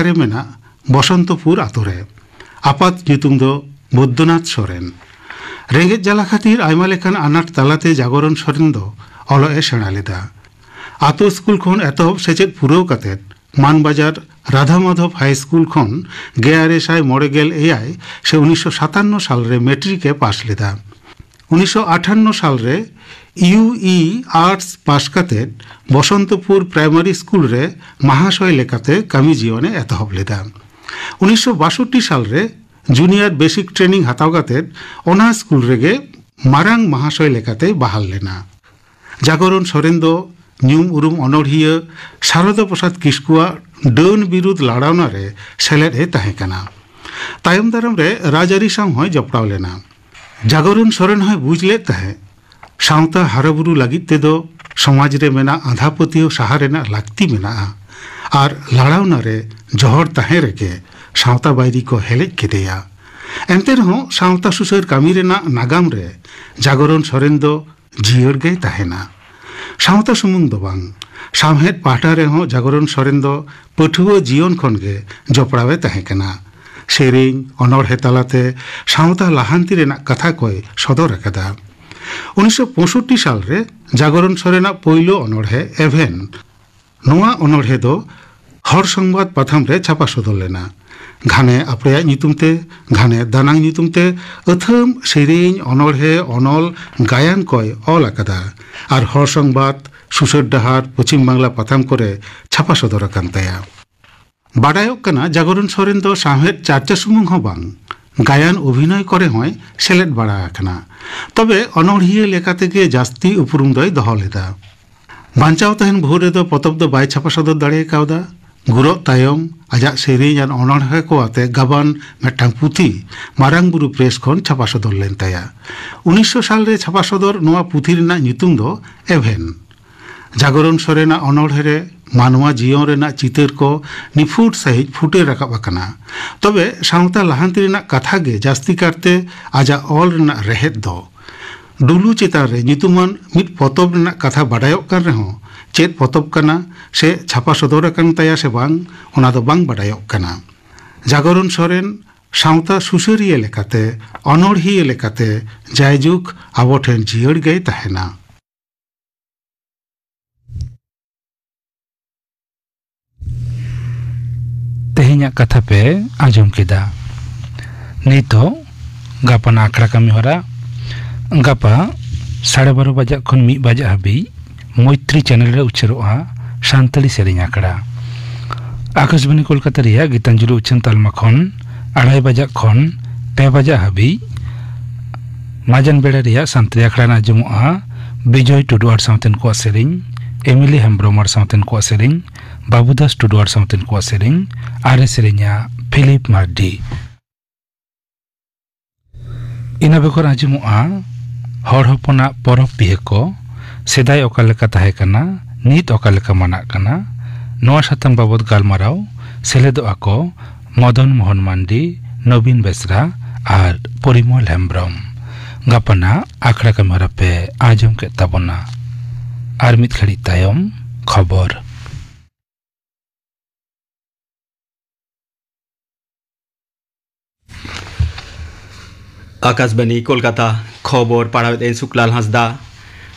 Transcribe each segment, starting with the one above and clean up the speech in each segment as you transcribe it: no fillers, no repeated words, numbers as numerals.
रे मेना बसंतपुर आतुरे आपात ᱧᱩᱛᱩᱢ ᱫᱚ বৈদ্যনাথ सोरेन रेंगेज जाला खातिर आयमा लेखान आनाट तालाते जागरण सोरेन दो ऑलोए सेणा लेदा आतो स्कूल खन एतहब सेचेद पुराव कातेद मानबाजार राधा माधव हाई स्कूल खन 1996 से 1957 साल रे मैट्रिके पास लेदा 1958 साल रे यूई आर्ट्स पास कातेद बसंतपुर प्राइमरी स्कूल रे महाशय लेकाते कामी जीवने एतहब लेदा 1962 साल रे जूनियर बेसिक ट्रेनिंग हताव कातेद ओना स्कूल रेगे मारांग महाशय लेकाते बहाल लेना जागरण सोरेन दो ᱧᱩᱢ उरुम अनोढ़िया शारदा प्रसाद किस्कुआ डन बिरुद लड़ावना रे सेलेद ए ताहे कना तायम दाराम रे राजारी साव होय जपड़ाव लेना जागरण सोरेन होय बुझ ले ताहे सावता हाराबुरु लागित तेदो समाज रे मेना आधापतियो साहा रेना लाक्ति मेना आर लड़ावना रे जहर ताहे रेके सावता बायरी को हेलेज केदेया एंते रहो सावता सुसर कामी रेना नागाम रे जागरण सोरेन दो जियर गे ताहेना सावता सुमुंग दो बांग सामहेद पाहटा रे हो जागरण सोरेन दो पठुआ जीवन खन गे जपड़ावे ताहे कना सेरेंग अनोढ़े तालाते सावता लाहांति रेना कथा कोय सदर अकदा 1965 साल रे जागरण सोरेना पयलो अनोढ़े एभेन नोआ अनोढ़े दो हर संबाद पाथाम रे छापा सदर लेना घाने आपरेया ᱧᱩᱛᱩᱢते घाने दानांग ᱧᱩᱛᱩᱢते अथम सेरेंग अनोढ़े अनल गायन कोय ऑल अकदा और हर संबाद सुसर डहार पश्चिम बांगला पाथाम करे छापा सदर अकान ताया बाडायोग कना जागरण सोरेन दो सामहेद चार्चा सुमुंग हो बांग गायन अभिनय करे होय सेलेद बाड़ा आकना तबे अनोढ़िया लेकाते गे जास्ती उपरुम दोय दहो लेदा बांचाव तहन भोरे दो पतब दो बाय छापा सदर दाड़े कावदा गुरो तायम आजा सेरेंग आन अनोढ़े को आते गाबान मेटांग पुथी मारांग बुरु प्रेस खन छापा सदर लेन ताया 1900 साल रे छापा सदर नोआ पुथी रेना ᱧᱩᱛᱩᱢ दो एभेन जागरण सोरेना अनोढ़े रे मानवा जीवन रेना चितर को निफुट सहित फुटे रकाब अकना तबे सावता लाहांति रेना कथा गे जास्ती करते आजा ऑल रेना रेहेद दो डुलू चेतान रे ᱧᱩᱛᱩᱢᱟन मिट पतब रेना कथा बाडायोग कान रेहो चेत पतब कना से छापा सदर अकान ताया से बांग ओना दो बांग बाडायोग कना जागरण सोरेन सावता सुसरिया लेकाते अनोढ़िया लेकाते जायजुग आबो ठेन जियड़ गे ताहेना तेहेन्या कथा पे आजम केदा नितो गापा आखड़ा कमी हरा गापा 12:30 बजे खन 1 बजे हाबी मैत्री चैनल रे उच्चरोआ सान्ताली सेरेंग आखड़ा आकाशवाणी कोलकाता रिया गीतांजलि उच्चन तालमा खन 2:30 बजे खन 2 बजे हाबी माजन बेड़ा रिया सान्ताली आखड़ा आजमोआ विजय टुडुआर सावतेन को सेरेंग एमिली हेम्ब्रोमार सावतेन को सेरेंग बाबूदास टुडुआर सावतेन को सेरेंग आरे सेरेंया फिलिप मार्डी इना बेकर आजमोआ हर हपना परब पिहे को सेदाय ओकालेका ताहे कना नित ओकालेका माना कना नोआ साताम बाबद गालमाराव सेलेदो आको मदन मोहन मांडी नवीन बेसरा और परिमल हेम्ब्रम गापना आखड़ा कमरा पे आजम के ताबना और मित खड़ी तायम खबर आकाशवाणी कोलकाता खबर पढ़ावे शुक्लाल हांसदा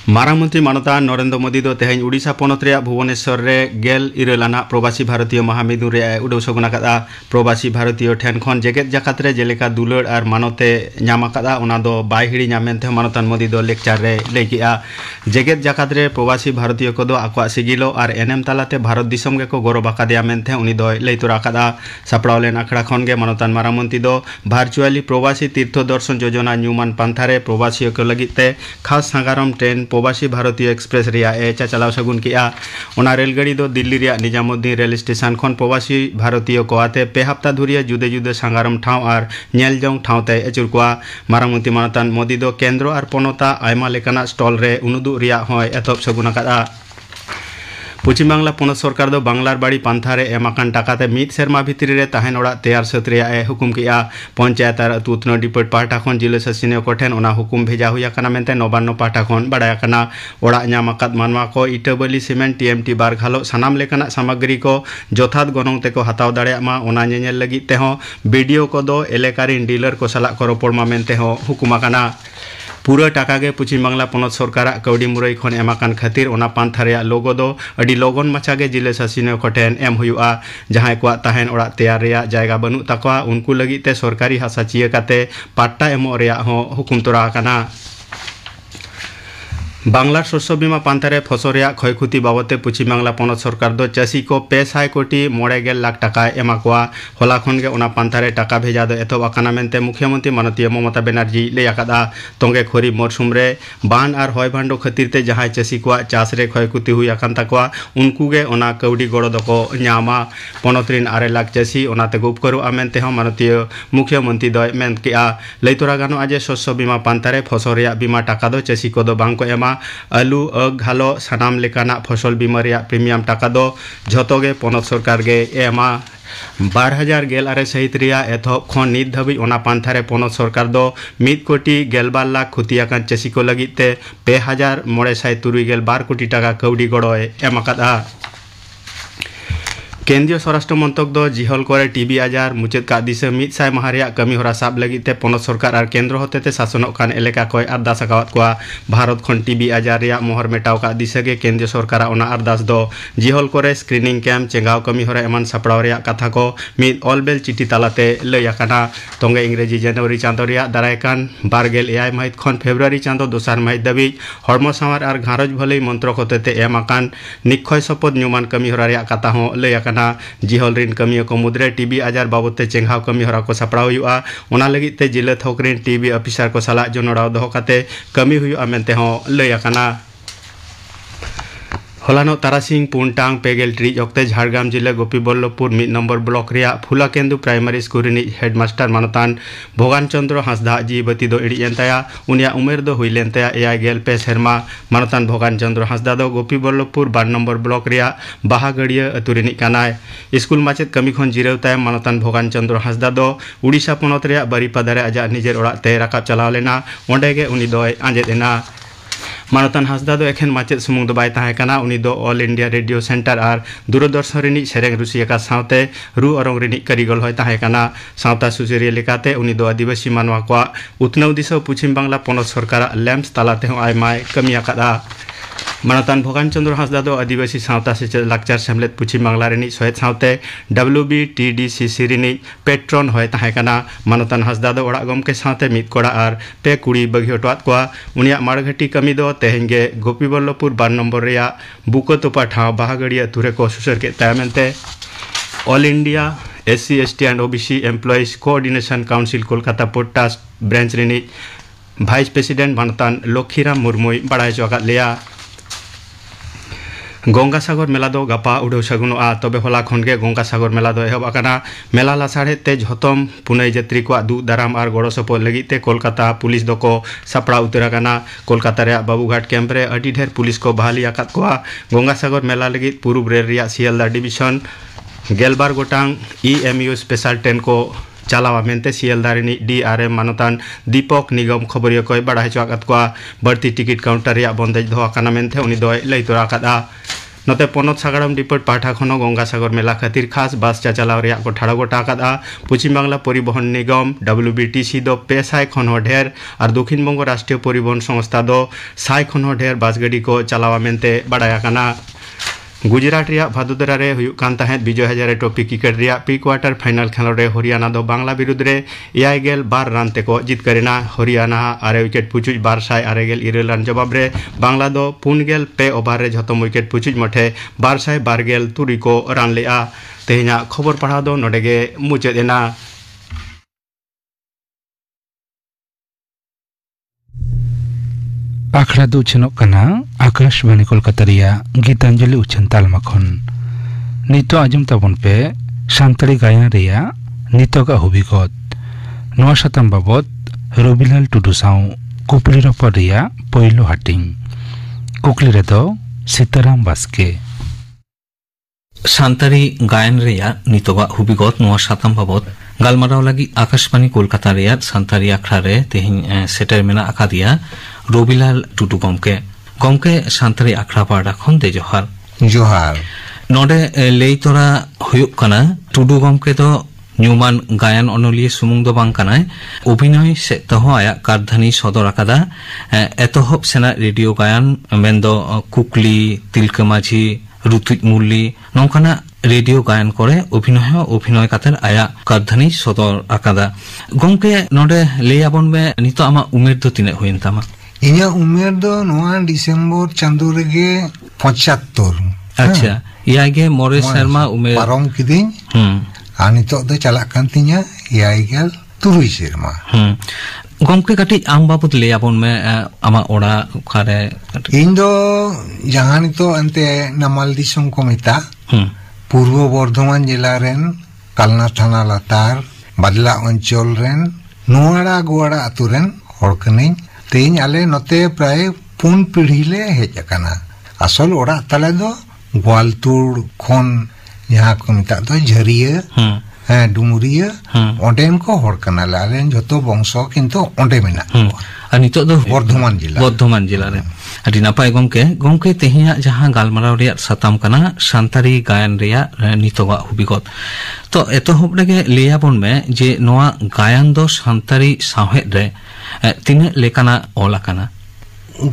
मारांग मंत्री मानता नरेंद्र मोदी दो तेहें उड़ीसा पोनत रे भुवनेश्वर रे गेल इरेलाना प्रवासी भारतीय महामिदुन रे उडौ सगुना कादा प्रवासी भारतीय ठेन खन जेगेत जाकात रे जेलेका दुलड़ और मानते नामा कादा ओना दो बाय हिड़ी नामेनते मानतान मोदी दो लेक्चर रे लैकिया जेगेत जाकात रे प्रवासी भारतीय को दो आकवा सिगिलो और एनएम तालाते भारत दिसम गे को गौरव आकादिया मेनते उनी दो लैतुरा कादा सापड़ाव लेन आखड़ा खन गे मानतान मारांग मंत्री दो भार्चुअली प्रवासी तीर्थ दर्शन योजना न्यूमान पांथारे प्रवासी को लगिते खास सांगारम ट्रेन प्रवासी भारतीय एक्सप्रेस रिया ए चाचलाव सगुन किया ओना रेलगाड़ी दो दिल्ली रिया निजामुद्दीन रेल स्टेशन खन प्रवासी भारतीय को आते पे हफ्ता धुरिया जुदे जुदे सांगारम ठाव और नेल जंग ठावते अचुर कोआ मारांग मंत्री मानतान मोदी दो केंद्र और पनोता आयमा लेकाना स्टॉल रे उनुदु रिया होय एतब सगुन कादा पश्चिम बांगला पोनत सरकार दो बांगलार बाड़ी पांथा रे एमाकान टाकाते मिद सेरमा भितरी रे ताहेन ओड़ा तैयार सत रेया ए हुकुम किया पंचायत आर अतु उत्नो डिपार्ट पाहटा खन जिला शासकीय कोठेन ओना हुकुम भेजा हुई आकाना मेनते नबान्नो पाहटा खन बाडाय आकाना ओड़ा ᱧᱟᱢ ᱟᱠᱟᱫ ᱢᱟᱱᱣᱟ ᱠᱚ ᱤᱴᱟᱹ ᱵᱟᱹᱞᱤ ᱥᱤᱢᱮᱱᱴ ᱴᱤएमᱴᱤ ᱵᱟᱨ ᱜᱷᱟᱞᱚᱜ ᱥᱟᱱᱟᱢ ᱞᱮᱠᱟᱱᱟᱜ ᱥᱟᱢᱟᱜᱨᱤ ᱠᱚ ᱡᱚᱛᱷᱟᱛ ᱜᱚᱱᱚᱝ ᱛᱮᱠᱚ ᱦᱟᱛᱟᱣ ᱫᱟᱲᱮᱭᱟᱜ ᱢᱟ ᱚᱱᱟ ᱧᱮᱧᱮᱞ ᱞᱟᱹᱜᱤᱫ ᱛᱮᱦᱚᱸ ᱵᱤᱰᱤओ ᱠᱚᱫᱚ ᱮᱞᱮᱠᱟᱨᱤᱱ ᱰᱤᱞᱟᱨ ᱠᱚ ᱥᱟᱞᱟᱜ ᱠᱚ ᱨᱚᱯᱚᱲ ᱢᱟ ᱢᱮᱱᱛᱮ ᱦᱚᱸ ᱦᱩᱠᱩᱢ ᱟᱠᱟᱱᱟ पूरा टाका गे पश्चिम बांगला पोनत सरकार कौड़ी मुरई खन एमाकान खातिर ओना पांथा रेया लोगो दो अडी लोगन माछा गे जिला शासकीय कोठेन एम हुयुआ जहां को ताहेन ओड़ा तैयार रेया जायगा बनु तकवा उनको लगी ते सरकारी हासा चिया काते पाट्टा एमो रेया हो हुकुम तोरा आकाना बांगलार शस्य बीमा पांथारे फसल रेया क्षयक्षति बाबते पश्चिम बांगला पोनत सरकार दो चाषी को 500 कोटी 90 लाख टाका एमाकोआ होला खनगे ओना पांथारे टाका भेजा दो एथब आकाना मेनते मुख्यमंत्री माननीय ममता बनर्जी लय आकादा तोंगे खरीफ मौसुम रे बान आर हय भांडो खातिर ते जहां चाषी को चाष रे क्षयक्षति हुई आकान ताकवा उनको गे ओना कौड़ी गड़ो दको ᱧᱟᱢᱟ पोनत रिन 8 लाख चाषी ओना ते उपकरो आमेनते हम माननीय मुख्यमंत्री दो मेन किया लैतोरा गानो आजे शस्य बीमा पांथारे फसल रेया बीमा टाका दो चाषी को दो बांग को एमा आलू घालो सानाम लेकाना फसल बीमा रेया प्रीमियम टाका दो झोतोगे पोनत सरकार गे एमा 2018 सहित रेया एथब खन नित धाबी ओना पांथारे पोनत सरकार दो 1 कोटी 12 लाख खुतियाकान चाषी को लगिते 2972 कोटी टाका कौड़ी गड़ोय एमाकादा केंद्रीय स्वराष्ट्र मंत्रक दो जिहल करे टीबी आजार मुचाद का दिशा 100 माह रेया कमी होरा साब लगिते पोनत सरकार और केंद्र होतेते शासनक कान एलेका को अरदास आकावत को भारत खन टीबी आजार रेया मोहर मेटाव का दिशा गे केंद्रीय सरकार ओना अरदास दो जिहल करे स्क्रीनिंग कैम्प चेंगाव कमी होरा एमान सापड़ाव रेया कथा को मिद ऑलबेल चिठी तालाते लय आकाना तोंगे इंग्रेजी जनवरी चांदो रेया दारायकान 12 माहित खन फेब्रुआरी चांदो दोसार माहित दाबी हरमो सामार और घारज भलई मंत्रक होतेते एमाकान निक्षय शपथ न्यूमान कमी होरा रेया कथा हो लय जिहल रिन कमिया को मुद्रे टीबी आजार बाबते चेंगाव कमी होरा को सापड़ाव हुआ ओना लगित ते जिला थोक रिन टीबी ऑफिसर को सलाह जोनोड़ाव दोहो काते कमी हुआ मेनते हो लय आकाना हलानो तारासिंह पुनटांग पेगेल ट्रिज ऑक्ते झारग्राम जिला गोपीबल्लभपुर 1 नंबर ब्लॉक रिया फुलाकेंदु प्राइमरी स्कूल रिनी हेडमास्टर मानतान भोगान चंद्र हांसदा जीवती दो इड़ी एंताया उनिया उमेर दो हुई लेनताया एआई गेल पे शर्मा मानतान भोगान चंद्र हांसदा दो गोपीबल्लभपुर 2 नंबर ब्लॉक रिया बाहागड़िया अतु रिनी कानाय स्कूल माचेद कमी खन जिराव तायम मानतान भोगान चंद्र हांसदा दो उड़ीसा पोनत रिया बारीपादारे आजा निजेर ओड़ा ते राकाब चलाव लेना ओंडेगे उनी दोय आंजेद एना मानतान हांसदा दो एखेन माचेद सुमुंग दो बाय ताहेकाना उनी दो ऑल इंडिया रेडियो सेंटर और दूरदर्शन रिनी सेरेंग रुसियाका सावते रु अरंग रिनी कारिगल होय ताहेकाना सावता सुसरिया लेकाते उनी दो आदिवासी मानवा को उतनौ दिसो पश्चिम बांगला पोनत सरकार लैम्स तालाते हो आयमाय कमी आकादा मानतान भोगान चंद्र हांसदा दो आदिवासी सावता से लाकचार सेमलेद पश्चिम बांगला रिनी सहित सावते WBTDCC रिनी पेट्रन होय ताहेकाना मानतान हांसदा दो ओड़ा गमके सावते मिद कोड़ा और पे कुड़ी बगी हटवात को उनिया मारघटी कमी दो तेहेंगे गोपीबल्लभपुर 2 नंबर रेया बुकतोपा ठाव बाहागड़िया तुरे को सुसर के तायमेंते all India SC ST and OBC employees coordination council Kolkata पोर्टास ब्रांच रिनी वाइस प्रेसिडेंट मानतान लक्ष्मीराम मुर्मुई बड़ाई चौका लिया गंगासागर मेला दो गपा उड़ो सगुनोआ तबे होला खनगे गंगासागर मेला दो एहब आकाना मेला लासाड़े ते झतम पुनई जात्री को दु दाराम और गड़ो सपो लगिते कोलकाता पुलिस दो सापड़ा उतरा काना कोलकाता रे बाबूघाट कैंप रे अडी ढेर पुलिस को बहाली आकात को गंगासागर मेला लगित पूर्व रेल रिया सियालदा डिविजन 12 गोटांग EMU स्पेशल ट्रेन को चलावा मेनते सियालदारिनी DRM मानतान दीपक निगम खबरिया कोई बड़ा चुआकत को बढ़ती टिकट काउंटर या बंदेज दो आकाना मेनते उनी दो लय तोरा आकादा नते पोनत सागड़म डिपोट पाठा खनो गंगासागर मेला खातिर खास बस चालाव रेया को ठाड़ा गोटा आकादा पश्चिम बांगला परिवहन निगम WBTC दो 500 खन ढेर और दक्षिण बंग राष्ट्रीय परिवहन संस्था दो 100 खन ढेर बस गाड़ी को चलावा मेनते बड़ा आकाना गुजरात रिया भादोदरा रे हुयुक कान ताहेत विजय हजारे ट्रॉफी क्रिकेट रिया प्री क्वार्टर फाइनल खेल रे हरियाणा दो बांग्ला विरुद्ध रे 2 रान तेको जितकरेना हरियाणा 8 विकेट पुचुज 209 रान जवाब रे बांग्ला दो 4 पे ओभार रे झतम विकेट पुचुज मठे 223 को रान लेआ तेहना खबर पढ़ा दो नोडेगे मुचाद एना। आखड़ा दो उछनों कना आकाशवाणी कोलकाता रिया गीतांजलि उछन तालमा खन नितो आजम ताबन पे सानताड़ी गायन रिया नितो का हुबिगत नवा शतम बाबत रबिलाल टुडू साउ कुपली रपर रिया पहिलो हाटिंग कुकली रे दो सीताराम बास्के। सान्तारी गायन रेया नितोगा हुबिगत नोआ साताम बाबत गालमाराव लगी आकाशवाणी कोलकाता रेया सान्तारी आखड़ा रे तेहिं सेटर मेना आकादिया रबिलाल टुडू गमके सान्तारी आखड़ा पाड़ा खन दे जोहार नोडे लेई तोरा हुयुक कना टुडू गमके तो न्यूमान गायन अनलिये सुमुंग दो बांग कनाय अभिनय से तहो आया कारधानी सदर आकादा एतोहब सेना रेडियो गायन मेंदो कुकली तिलका माझी रुतुज मुल्ली नौकाना रेडियो गायन करे अभिनय कातर आया कारधानी सदर आकादा गमके नोडे लेयाबन में नितो आमा उमेर दो तिने हुइन तामा इन्या उमेर दो नोआ डिसेम्बर चांदो रेगे 75 अच्छा यागे मोरे शर्मा उमेर पारम किदिन नितो दो चलाक कान तिnya यागेल 3 सेरमा गमके काटी आम बाबत लेयाबन में आमा ओड़ा खारे इन दो जहां नितो अंते नमाल दिसम को मिता पूर्व बर्धमान जिला रेन कालना थाना लातार बदला अंचल रेन नोआड़ा गोआड़ा आतु रेन हर कनिन तेइन आले नते प्राय 4 पीढ़ी ले हेज अकाना असल ओड़ा तले दो ग्वालतुर खन यहाँ को मिता दो झरिया डुमुरिया ओंडेन को हर कना लालेन जतो वंशो किंतु ओंडे मेना नितो दो बर्धमान जिला रे अडी नापाय गमके तेहिया जहां गालमाराव रेया साताम कना सान्तारी गायन रेया नितोगा हुबिगत तो एतोहब रेगे लेयाबन में जे नोआ गायन दो सान्तारी साहेद रे तिने लेकाना ओला कना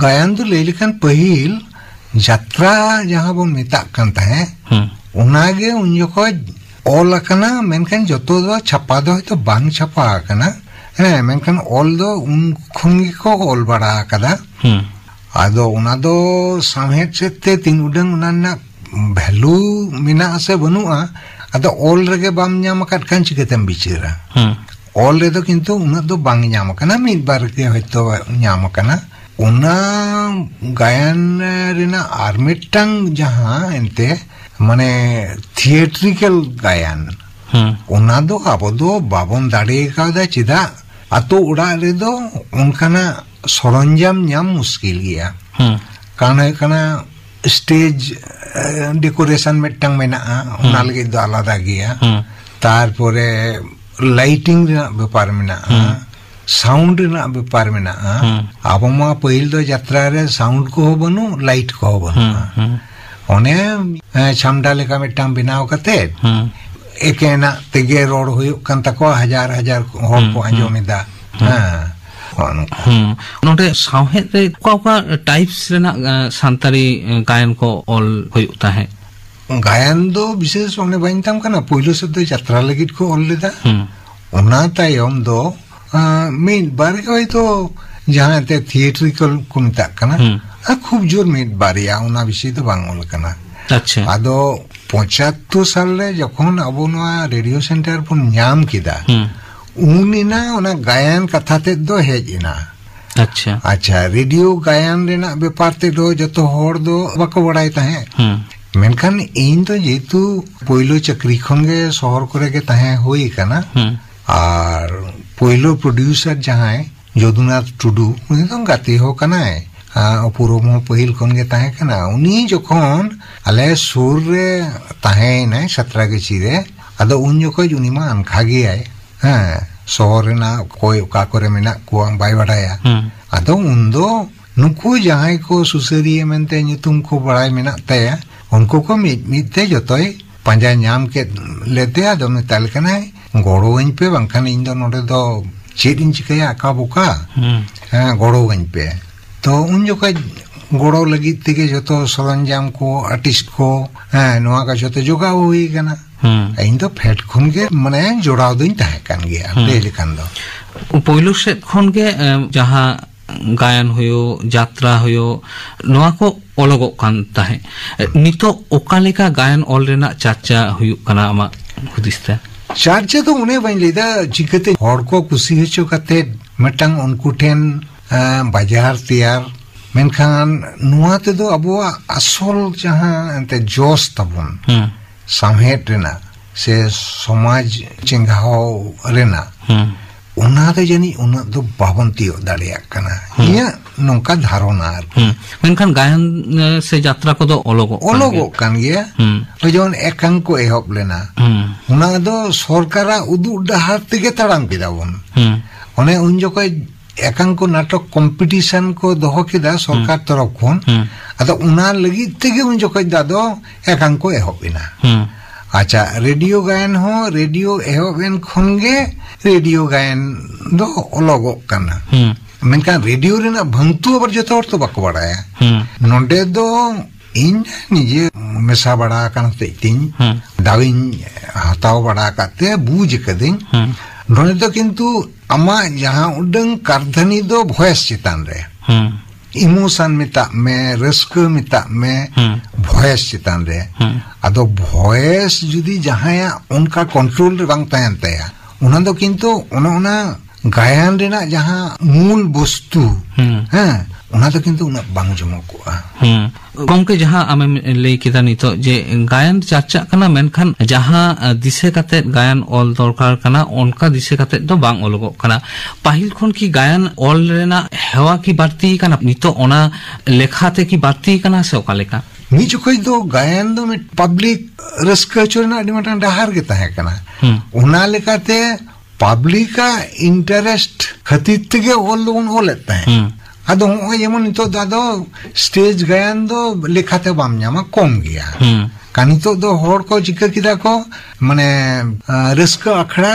गायन दो लेलिकन पहिल यात्रा जहां बन मिता कान ताहे उनागे उन जको ऑल कना मेनकन जतो दो छापा दो तो बांग छापा कना मेनकन ऑल दो उन खुंगी को ऑल बड़ा कदा आदो उना दो साहेद सेते तीन उडंग उनाना वैल्यू मिना से बनुआ आदो ऑल रेगे बाम न्याम काट कान चिकेतम बिचरा ऑल रे दो किंतु उना दो बांग न्याम कना मिद बार के होतो न्याम कना उना गायन रेना आर्मिटंग जहां एंते माने थिएट्रिकल गायन उना दो आबो दो बाबन दाड़े कादा चिदा आतो उड़ा रे दो उनकाना सरंजाम न्याम मुश्किल गया काना स्टेज डेकोरेशन मिटंग मेना उना लगे दो आलादा गया तारपरे लाइटिंग रेना व्यापार मेना साउंड रेना व्यापार मेना आबो मा पहिल दो यात्रा रे साउंड को बनु लाइट को बनु ओने छामडा लेका मिटंग बनाव कते एकेना तेगे रोड हुयो कान तको हजार होर को आंजोमिदा नोटे साहेद रे कोका टाइप्स रेना सान्तारी गायन को ऑल हुयुता है गायन दो विशेष ओने बाइनताम कना पहिलो से दो यात्रा लगित को ऑल लेदा ओना तायम दो मिड बार के तो जहां ते थिएट्रिकल को मिता कना खूब जोर मिड बारिया ओना विषय तो बांगल कना अच्छा आदो 75 साल रे जखन अबो नोआ रेडियो सेंटर पुन न्याम किदा उनिना ओना गायन कथा ते दो हेजिना अच्छा रेडियो गायन रेना व्यापार ते दो जतो होर दो बको बड़ाई ताहे मेनखान इन तो जेतु पहिलो चक्री खनगे शहर करे के ताहे होई कना और पहिलो प्रोड्यूसर जहां यदुनाथ टुडू उनी तो गाती हो कना अपूर्व पहिल खन गे ताहे कना उनी जखन आले सुर रे ताहे ना सत्रागेची रे आदो उन जको उनिमा अनखा गे शहर रेना कोई का करे मेना को बाय बड़ाया आदो उन दो नुकु जहां को सुसरिये मेनते nyutum को बड़ाई मेना ताया उनको को मिते जतोय पंजा न्याम के लेते आदो मेताल कना गोड़ो वइन पे बंखान इन दो नोडे दो चेड इंच के आका बुका गोड़ो वइन पे तो उन जो का गोड़ो लगी तेगे जतो सरंजाम को आर्टिस्ट को नोआ का जतो जोगा हुई कना इन दो फेट खन के माने जोड़ाव दिन ताहे कान गया ले लिखन दो पहिलो से खन के जहां गायन हुयो यात्रा हुयो नोआ को अलग कान ताहे नितो ओकालेका गायन ऑल रेना चाचा हुयो कना आमा हुदिसता चार्जे तो उन्हें बन लेदा जिकते हर को खुशी हचो कते मिटंग उनको ठेन बाजार तैयार मेनखान नुआ ते दो अबो असल जहां अंते जोश तबन साहेद रेना से समाज चिंगाओ रेना उना दे जनी उना दो बाबंती दाड़िया कना nongka dharona arki. Menkan gayan se jatra ko do ologok kan gea. Ojon ekang ko ehop lena. Una do sorkara uduk dahar tege tarang kidabon. One un jokoi ekang ko natok competition ko doho kida sorkar torof khon. Ado una lagi tege un jokoi dado ekang ko ehop ina. Acha radio gayan ho radio ehop en khonge radio gayan do ologok kana. Menkan radio rena bhangtu abar joto hor to bako badaya. Nonde do इन निजे मेसा बड़ा करते तीन दाविन हताव बड़ा करते बूझ कदिन नोने तो किंतु अमा जहाँ उडंग कारधनी दो भॉइस चितान रे इमोशन मिता में रिस्क मिता में भॉइस चितान रे अदो भॉइस जुदी जहाँ या उनका कंट्रोल रंग तयन तया उन्हें तो किंतु उन्होंने गायन रेना जहाँ मूल वस्तु हैं उन्हें तो किंतु उन्हें बांग जमो को गमके जहाँ आमे लई किदा नितो जे गायन चर्चा कना मेनखान जहाँ दिसे काते गायन ऑल दरकार कना उनका दिसे काते तो बांग ओलगो कना पाहिल खन की गायन ऑल रेना हेवा की बार्ती कना नितो ओना लेखाते की बार्ती कना से ओकालेका मी जोखोय दो गायन दो में पब्लिक रस्क चोरना अडिमटन डहार के तहे कना उना लेकाते पब्लिक का इंटरेस्ट खतीत के ऑल लोगन ओलेते हैं अदो जेमन नितो दादो स्टेज गायन दो लेखाते बाम ᱧᱟᱢᱟ कम गया कानितो दो होर को चिका किदा को माने रिस्क अखड़ा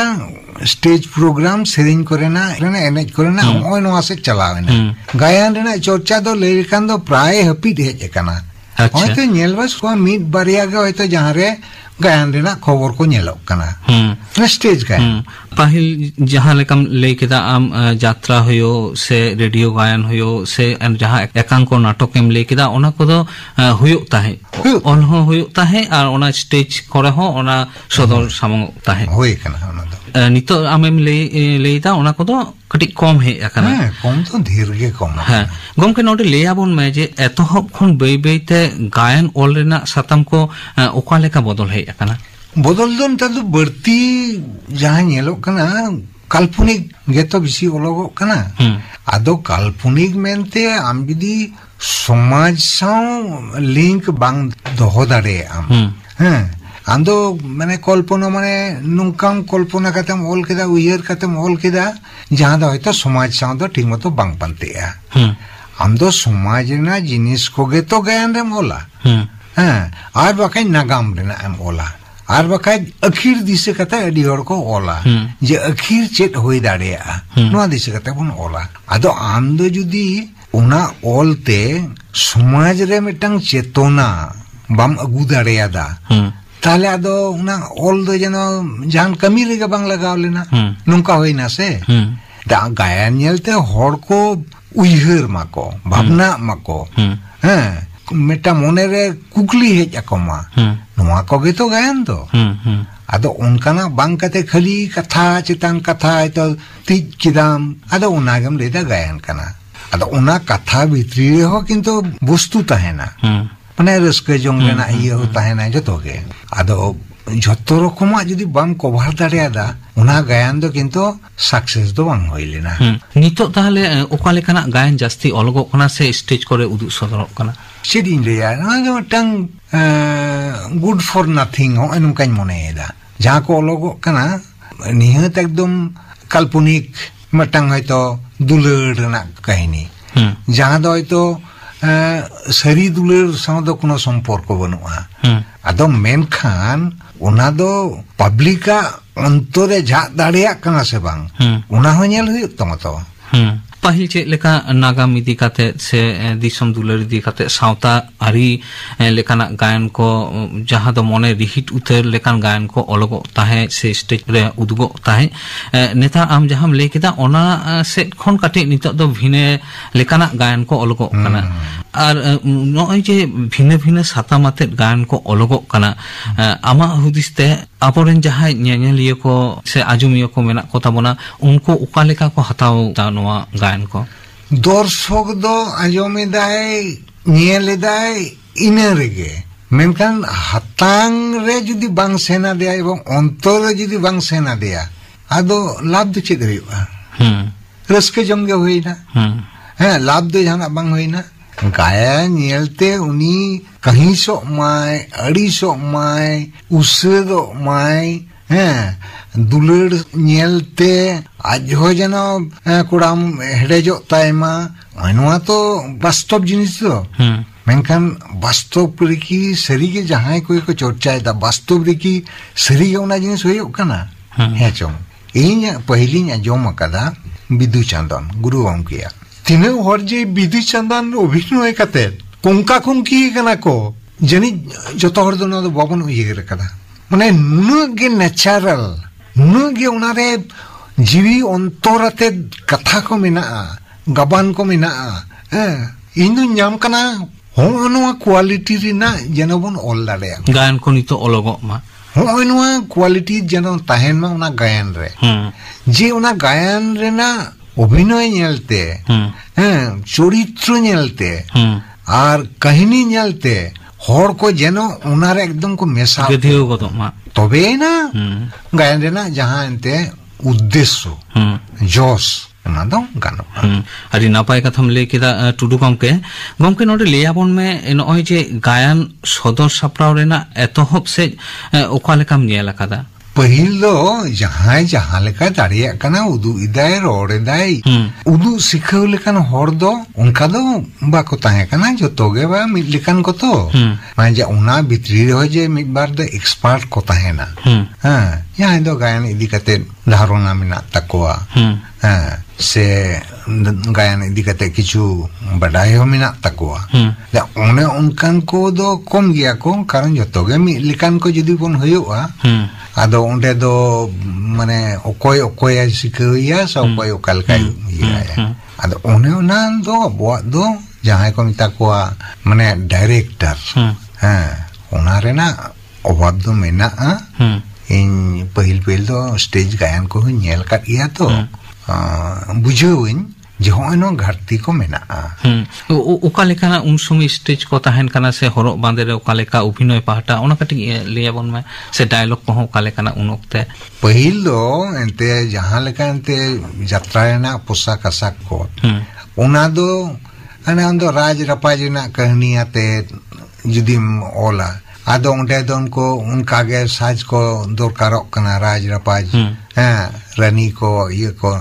स्टेज प्रोग्राम सेरिंग करेना रेना एनेज करेना ओय नोआ से चलावेना गायन रेना चर्चा दो लेखान दो प्राय हपीट हेज कना होयतो नेलबस को मिड बारिया गे होयतो जहां रे गायन रेना खबर को नेलक कना स्टेज गायन पाहिल जहाँ लेकम ले केदा आम यात्रा होयो से रेडियो गायन होयो से जहाँ एकांको नाटक एम ले केदा ओना को दो होयो ताहे ऑन हो होयो ताहे और ओना स्टेज करे हो ओना सदर सामंग ताहे होय कना ओना दो नितो आमेम लेता ओना को दो कटी कम है अकना कम तो धीर के कम है गमके नोटे लेयाबोन में जे एतोहब खन बेई बेईते गायन ऑल रेना सातम को ओका लेका बदल है अकना बदल दोन तदु बढ़ती जहाँ नेलोक कना काल्पनिक गेतो बिसी ओलोगोक कना आदो काल्पनिक मेनते आम बिदी समाज साव लिंक बांग दोहो दाड़े आम हैं आंदो माने कल्पना माने नुंकाम कल्पना कातेम ओल केदा उयर कातेम ओल केदा जहाँ दो होयतो समाज साव दो ठीक मतो बांग पानतेया आमदो समाज रेना जिनिस कोगे तो गायन रेम ओला हैं आर बाकाय नागाम रेना एम ओला आर बाकाय अखीर दिसे कथा अडी हर को ओला जे अखीर चेत होई दाड़ेया नोआ दिसे कथा बन ओला आदो आमदो जुदी उना ओलते समाज रे मिटंग चेतना बाम अगु दाड़ेया दा ताले आदो उना ओल दो जनो जान कमी रे बांग लगाव लेना नुंका होइना से दा गायन नेलते हर को उइहर माको भावना माको हैं मेटा मोने रे कुकली हेज अकोमा नोआ कोगे तो गायन दो आदो उनकाना बांग कते खाली कथा चितान कथा तो तिज किदाम आदो उनागम लेदा गायन कना आदो उना कथा भितरी रे हो किंतु वस्तु तहेना माने रस्के जोंग रेना इये हो तहेना जतो गे आदो जतो रकमा जदि बाम कभार दाड़ेयादा उना गायन दो किंतु सक्सेस दो बांग होइलेना नितो ताहले ओका लेकाना गायन जास्ती अलगो कना से स्टेज करे उदु सदरक कना सेदिन रेया ना टंग गुड फॉर नथिंग हो एनु काइन मनेदा जहाँ को अलगो कना निहत एकदम काल्पनिक मटंग हयतो दुलर रेना कहानी जहाँ दो हयतो सारी दुलर साव दो कोनो सम्पर्क बनुआ आदो मेनखान उना दो पब्लिका अंतरे झा दाड़ेया कना से बांग उना हो नेल हुयुग तमा तो पाहिल चे लेका नागाम इदी काते से दिसम दुलर इदी काते सावता आरी लेकाना गायन को जहाँ दो मोने रिहिट उतर लेकान गायन को अलगो ताहे से स्टेज रे उदगो ताहे नेता आम जहाँ ले केदा ओना से खन काटे नितो दो भिने लेकाना गायन को अलगो कना और नोय जे भिने भिने सातामाते गायन को अलगो कना आमा हुदिसते आपोरेन जहाँ ᱧᱮᱧᱮᱞᱤᱭᱟᱹ को से आजुमिया को मेना को ताबोना उनको उका लेका को हताव ता नोआ गायन को दर्शक दो आजमेदाय नेलेदाय इने रेगे मेनखान हतांग रे जुदी बांग सेना देया एवं अंतर रे जुदी बांग सेना देया आदो लाभ दो चेद हुयुआ रस्के जंगे होइना हाँ लाभ दो जहां बंग हुई ना गायन नियलते उन्हीं कहीं सो माय अड़ी सो माय उससे दो माय हैं दुलड़ नियलते आज हो जनो कुड़ाम हेडे जो ताइमा अनुआ तो वास्तव जिनिस तो मेनखान वास्तव परिकी सरी के जहां कोई को चर्चाए दा वास्तव परिकी सरी के उना जिनिस होयो कना है चों इन पहली आंजम कदा बिदु चंदन गुरु गंकिया तीनों हर जे बिदु चंदन अभिनय कते कुंका कुंकी कना को जनी जतो हर दोनो दो बाबन उयेर कदा माने नुनु गे नेचुरल नुनु गे उनारे जीवी अंतरते कथा को मेना गबान को मेना इन नाम कना होनवा क्वालिटी रिना जनबन ऑल दाड़े गायन को नितो ओलोगो मा होनवा क्वालिटी जनो ताहेन मा उना गायन रे जे उना गायन रेना अभिनय नेलते चरित्र नेलते और कहानी नेलते हर को जेनो उनारे एकदम को मेसा गधियो गदो मा तबे ना गायन रेना जहां एंते उद्देश्य जोश ना दो गानो अरी नापाय कथम ले केदा टुडू गमके गमके नोडे लेयाबन में नय जे गायन सदर सापराव रेना एतहब से ओका लेकाम नेला कादा पहिल दो जहां लेका दाड़िया कना उदु इदाय रोड़े दाई उदु सिखाव लेकान हर दो उनका दो बाको ताहे कना जतो गे बा मिद लेकान को तो माने जे उना भितरी रे जे मिद बार दो एक्सपर्ट को ताहे ना हां यहाँ दो गायन इदी कते धारणा मेना तकोआ हां से गायन इदी कते किछु बडाय हो मेना तकोआ दा ओने उनकान को दो कम गया को कारण जतो गे मिद लेकान को जदी बन होयोआ आदो उन्हें दो मने ओकोय ओकोय सिखाया सब ओकोय ओकल का ये आदो उन्हें ना दो बुआ दो जहाँ को मिता को मने डायरेक्टर हाँ उन्हारे ना अवाब दो मेना इन पहिल दो स्टेज गायन को न्याल कर दिया तो बुझोइन जहोनो घाटती को मेना ओकालेकाना उन समय स्टेज को ताहेन काना से हरो बांदे रे ओकालेका अभिनय पाहटा ओना कटी लेयाबन में से डायलॉग को ओकालेकाना उन ओक्ते पहिल दो एंते जहां लेका एंते यात्रा ना पोशाक आसाक को ओना दो अने अंदो राज रपाज ना कहानी आते जुदी ओला आदो उनटे दो उनको उनका के साज को दरकारो कना राज रपाज हाँ रानी को ये को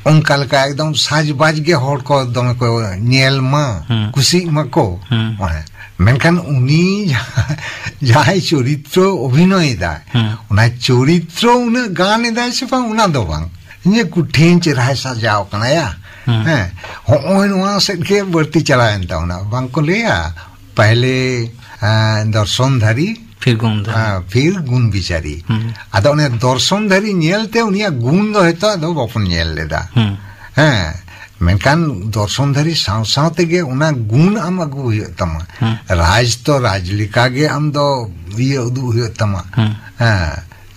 उनका लगा एकदम साज बाज के हॉट को दम को नेल मा कुसी मको मेनखान उनी जहां चरित्र अभिनय दा उना चरित्र उना गान दा से बा उना दो बांग ये कुठेन चराय सजाओ कना या हैं होय नवा से के बढ़ती चलाएन ता उना बांग को लेया पहले दर्शनधारी फिर गुण बिचारी आदो ने दर्शनधारी नेलते उनिया गुण दो हेतो आदो बापन नेल लेदा हैं मेनखान दर्शनधारी साव साव तेगे उना गुण आम अगु हुयो तमा राज तो राजलिका गे आम दो ये उदु हुयो तमा हैं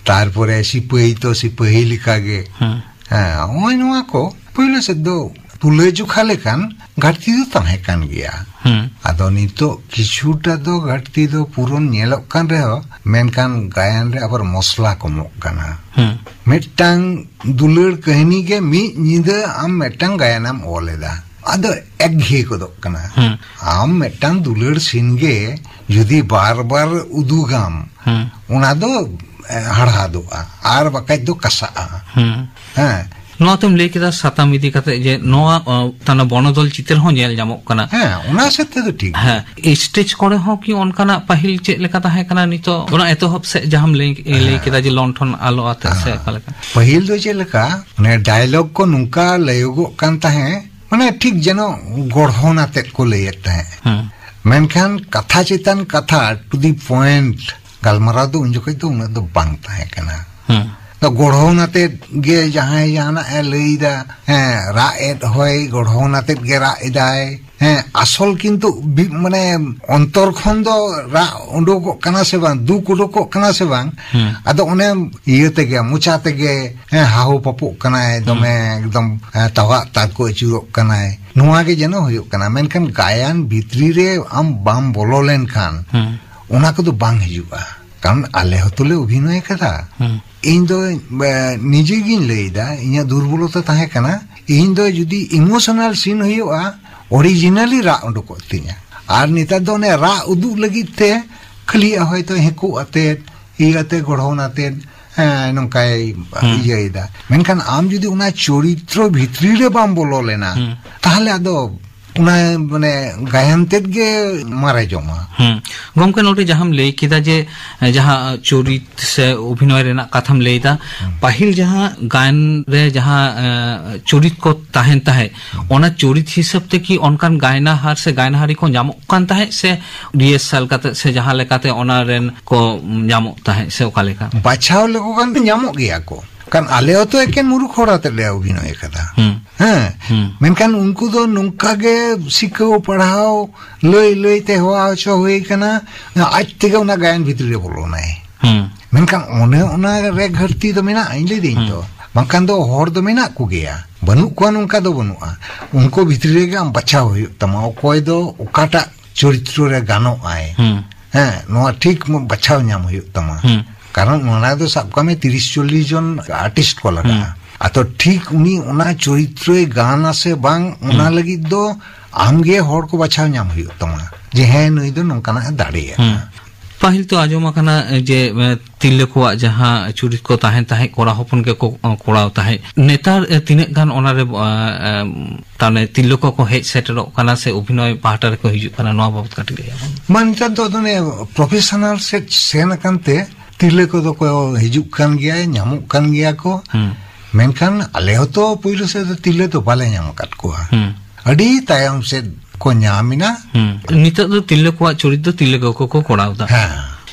तारपरे सिपाही तो सिपाही लिका गे हैं ओय नवा को पहिले से दो तुले जुखा लेकान घाटती दो ताहे कान गया आदो नितो किछुटा दो घाटती दो पूरन नेलक कान रहो मेनकान गायन रे आबर मसला कमोक काना मेटांग दुलड़ कहानी के मी निदा आम मेटांग गायनाम ओलेदा आदो एकघे को दो काना आम मेटांग दुलड़ सीन गे जुदी बार बार उदुगाम उना दो हड़ा दो आर बकाय दो कसा हां नोआ तुम ले केदा साताम इदी कते जे नोआ तना बनदल चित्र हो नेल जामो कना हां उना सेते तो ठीक हां स्टेज करे हो कि उनकाना पहिल चे लेका ताहे कना नितो उना एतो हब से जहां ले केदा जे लॉन्ठन आलो आते से कलका पहिल दो चे लेका ने डायलॉग को नुका लयोगो कान ताहे माने ठीक जनो गढ़ोनाते को लेयत है मेनखान कथा चितन कथा टू दी पॉइंट गलमरा दो उन जको तो उन दो बांग ताहे कना तो गढ़ोनाते गे जहां जाना ए लईदा रा एड होय गढ़ोनाते गे रा एदाय आसल किंतु माने अंतर खन दो रा उडोको कना से बांग दु कुडोको कना से बांग आदो ओने इयते गे मुचाते गे हाहु पपु कना दमे एकदम तवा ताको चुरो कना नोआ गे जनो होयो कना मेनखान गायन भितरी रे आम बाम बोलो लेन खान उना को तो बांग हिजुआ कारण आले होतले अभिनय कदा इन दो निजे गिन लेदा इया दुर्बलता ताहे कना इन दो जुदी इमोशनल सीन हुआ ओरिजिनली रा उडुको तिया आर निता दो ने रा उदु लगिते खाली हयतो हेकु अते इयाते गढ़ोनाते नंकाय इयाइदा मेनखान आम जुदी उना चरित्र भितरी रे बाम बोलो लेना ताहले आदो उना माने गायन तेद गे मारे जमा गमके नोटे जहां ले किदा जे जहां चरित से अभिनय रेना कथाम लेदा पहिल जहां गायन रे जहां चरित को ताहेन ताहे ओना चरित हिसाब ते की अनकान गायना हार से गायना हारी को जामो कान ताहे से रिहर्सल काते से जहां लेकाते ओना रेन को जामो ताहे से ओका लेका बाछाव लेको कान जामो गया को kan ale तो एकेन मुरुख होरा ते ले अभिनय कदा मेनखान उनको दो नुंका गे सिखाओ पढ़ाओ लई लई ते होआ छ होई कना आज तेगे उना गायन भितर रे बोलो नाय मेनखान ओने उना रे घरती तो मेना आइले दिन तो बंकान दो होर दो मेना को गया बनु को नुंका दो बनुआ उनको भितर रे गे बचाव होय तमा कोय दो ओकाटा चरित्र रे गानो आए नोआ ठीक बचाव नाम होय तमा कारण ओना दो सब का में 30-40 जन आर्टिस्ट को लगा अतो ठीक उनी ओना चरित्र गाना से बांग ओना लगी दो आमगे होड़ को बचाव नाम हुई तमा जे है नई दो नंकाना दाड़िया पहिल तो आजोमा कना जे तिलको जहां चरित को ताहे ताहे कोरा होपन के को कोराव ताहे नेतार तिने गान ओना रे ताने तिलको को हेड सेटर कना से अभिनय पार्टर को हिजु कना नवा बाबत काटी गया मानता तो ने प्रोफेशनल से सेन कानते तिले को तो को हिजुक कान गया न्यामु कान गया को मेनखान आले होतो पहिले से तिले तो बाले न्याम काट को अडी तायम से को न्यामिना नित तो तिले को चरित तो तिले को कोड़ावदा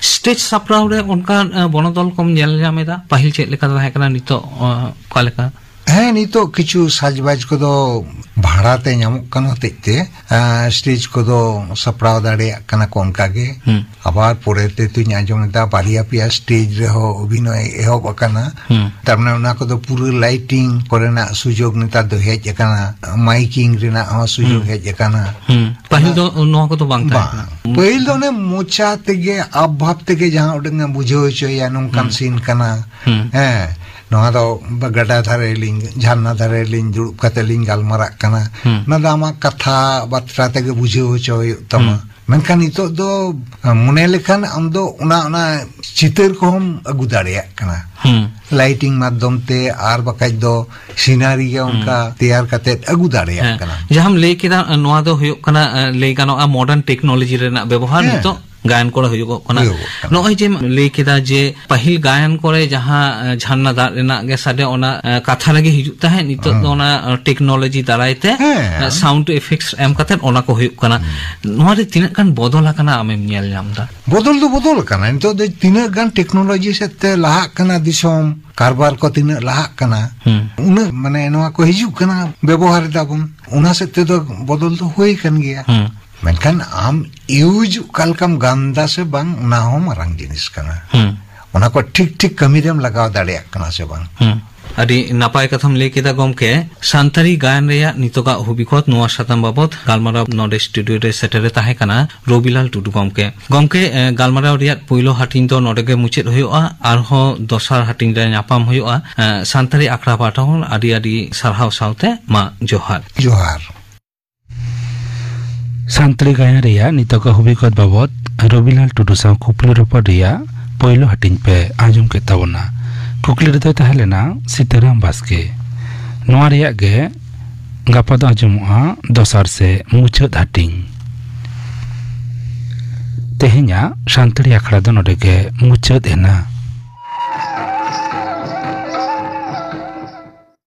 स्टेज सप्राव रे उनका बनदल कम नेल जामेदा पहिल चेक लेका रहा कना नितो कालेका है नितो किछु साजबाज को दो भाड़ाते न्यामुक कनो तेते स्टेज को दो सप्राव दाड़े कना कोन कागे आबार पोरेते तु न्याजोमदा बारिया पिया स्टेज रे हो अभिनय एहो बकना तमने उना को दो पूरा लाइटिंग कोरेना सुजोग निता दो हेज कना माइकिंग रेना हो सुजोग हेज कना पहिल दो नो को तो बांगता पहिल दो ने मोचा तेगे अभाव तेगे जहां उडंगा बुझो चया नोंकान सीन कना नोहा दो गडा धारे लिंग झरना धारे लिंग दुड़ुब कते लिंग गालमारा कना ना दामा कथा बात्रा तेगे बुझो चोय तमा मेनखान नितो दो मुने लेखान आम दो उना चितर को हम अगु दाड़िया कना लाइटिंग माध्यम ते आर बकाज दो सीनारी के उनका तैयार कते अगु दाड़िया कना जहां ले केदा नोहा दो हुयो कना ले गानो मॉडर्न टेक्नोलॉजी रेना व्यवहार नितो गायन को हुयो कना नोय जे ले केदा जे पहिल गायन करे जहां झरना दा रेना गे साडे ओना कथा लगे हिजु ता है नितो ओना टेक्नोलॉजी दारायते साउंड इफेक्ट्स एम कते ओना को हुयो कना नोआ रे तिना कान बदल कना आमे नेल जामदा बदल दो बदल कना नितो दे तिना गान टेक्नोलॉजी से ते लाहा कना दिसोम कारबार को तिना लाहा कना उना माने नोआ को हिजु कना व्यवहार दाबन उना से ते तो बदल तो होई कन गया मेनखान आम यूज कलकम गंदा से बांग उना हो मारंग जिनिस कना उना को ठीक ठीक कमी देम लगाव दाड़िया कना से बांग अडी नापाय कथम ले केदा गमके सांतारी गायन रेया नितोगा हुबिखत नोआ साताम बाबत गालमाराव नोडे स्टूडियो रे सेटरे ताहे कना रबिलाल टुडू गमके गालमाराव रिया पहिलो हाटिन तो नोडेगे मुचेद हुयोआ आरहो दोसार हाटिन रे न्यापाम हुयोआ सांतारी आखड़ा पाटा होन आडी आडी सरहाव साउते मा जोहार जोहार सांतारी गायन रेया नितोगा हुबिखत बाबत रबिलाल टुडू साव कुपली रोपड़ रेया पहिलो हाटिन पे आजम के तावना कुकली रे तहलेना सीताराम बास्के नोआ रेया गे गापा दो आजमुआ दोसार से मुचाद हाटिंग तेहेኛ सांतारी आखड़ा दो नोडे गे मुचाद एना।